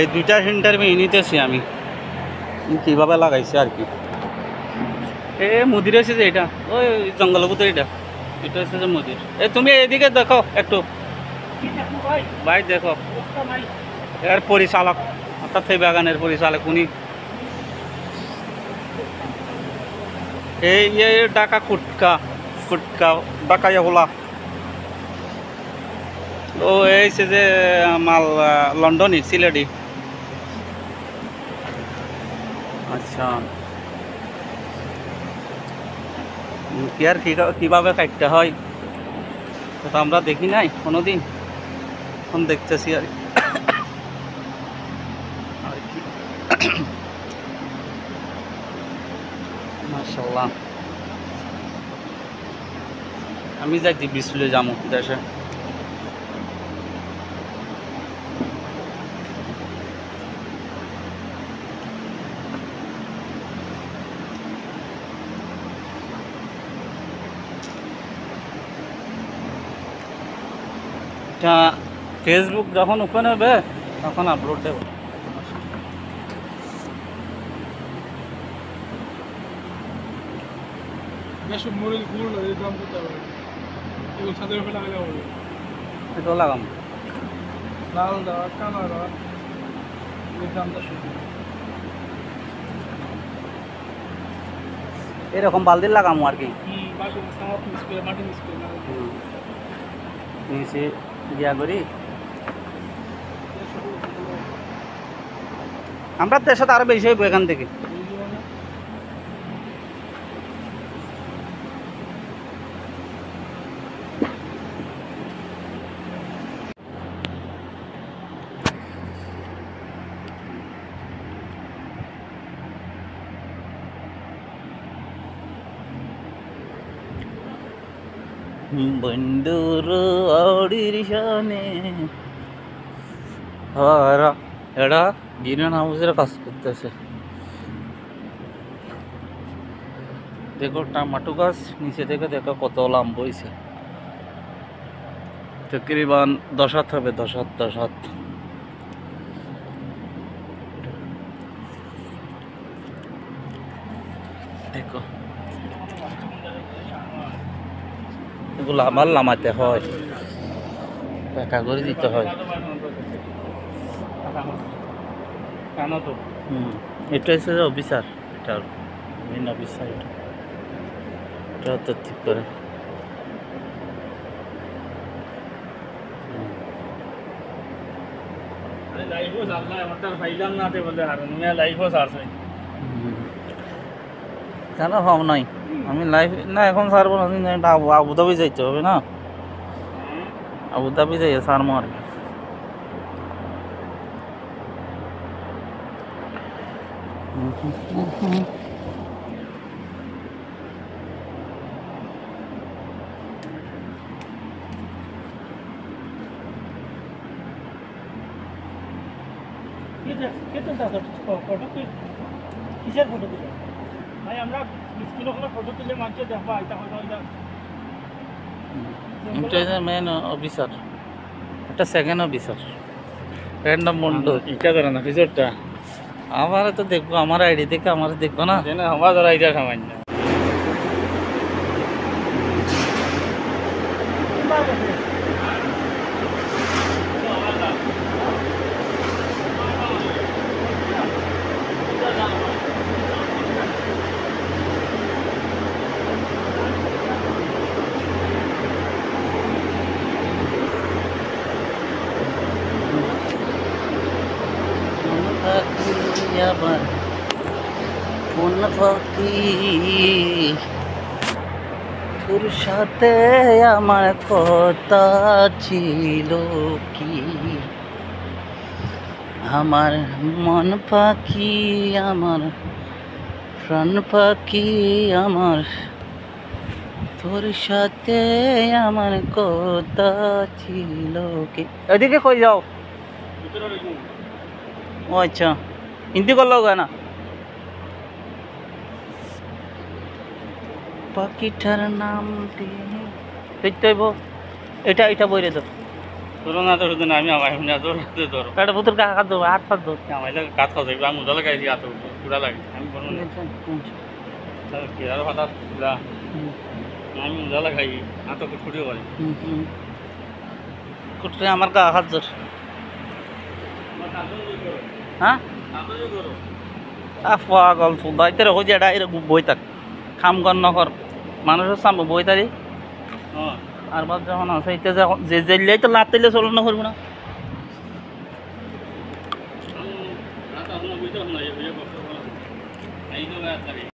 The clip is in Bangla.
এই দুইটা ইন্টারভিউ নিতেছি আমি কীভাবে লাগাইছি আর কি। এ মুদির হয়েছে যে এটা ওই জঙ্গলের ভিতরে এটা এটা হচ্ছে যে মুদির। এ তুমি এদিকে দেখো একটু ভাই দেখো এর পরিচালক অর্থাৎ এই বাগানের পরিচালক উনি এই ডাকা কুটকা কুটকা ডাকাইয়া বলা ও এইছে যে মাল লন্ডনই সিলেটি। আচ্ছা কি আর কীভাবে কাটতে হয় সেটা আমরা দেখি নাই কোনোদিন, এখন দেখতেছি আর কি। মাশাআল্লাহ আমি যাইছি বিসলে যাবো দেশে। ফেসবুক যখন ওপেন হবে তখন আপলোড দেব। এটাও লাগাম লাল দেওয়া কালো দেওয়া এরকম বালতির লাগামো আর কি নিচে গিয়া করি। আমরা দেশে আরো বেশি হইব এখান থেকে। বন্ধুর আড়ির শানে এরা গ্রিন হাউসের কাজ করতেছে। দেখো টমাটো গাছ নিচে থেকে দেখো কত লাম্ব হয়েছে, তকরিবান 10 হাত হবে, 10 হাত 10 হাত। দেখো এগুলো আবার লামাতে হয়, টাকা করে দিতে হয়। এটা হচ্ছে যে অফিসার, এটা মেন অফিসার, এটা তো ঠিক করে কেন হব নাই আমি লাইভ না এখন ছাড়বো না, আবুধাবি যাইতে হবে না, আবুধাবি যাই ছাড়বো আর কি। কিসের ফটো তুলে ভাই আমরা 20 কিলো ফটো তুলে মাঝে দেখবা এটা হয়তো মেন অফিসার, এটা সেকেন্ড অফিসার র্যান্ডম বন্ধু ইটা করে না ফিচারটা আমার তো দেখবো, আমার আইডি দেখে আমার দেখবো না আমার ধরা আইডিয়া সামান্য আমার কোন ফাঁকি তোর সাথে আমার কথা ছিল কি, আমার মন পাখি আমার প্রাণ পাখি আমার তোর সাথে আমার কথা ছিল কি। এদিকে কই যাও? ও আচ্ছা হিন্দি করলো না পাখিটার নাম দিয়ে এটা এটা বইরে দাও। তোর না তো শুধু না আমি আমার এমনি তোর ধরো এটা ভূতের কাকা কাজ দেবো হাত ফাত ধর আমার কাজ খাওয়া যাবে আমি মজা লাগাই দিই এত পুরা লাগে আমি বলবো না কি আর হঠাৎ পুরা আমি মজা লাগাই এত ছুটিও পারি কুটরে আমার গা হাত ধর হ্যাঁ পাগল দায়িত্বের হয়ে যায় এরকম বই থাক খাম কর নকর মানুষের সামনে বই তারি হ্যাঁ আর বাদ যখন আছে এটা যখন যে জেললেই তো লাত তেলে চলনা করবো না আমি বুঝতে না এই কষ্ট এই তো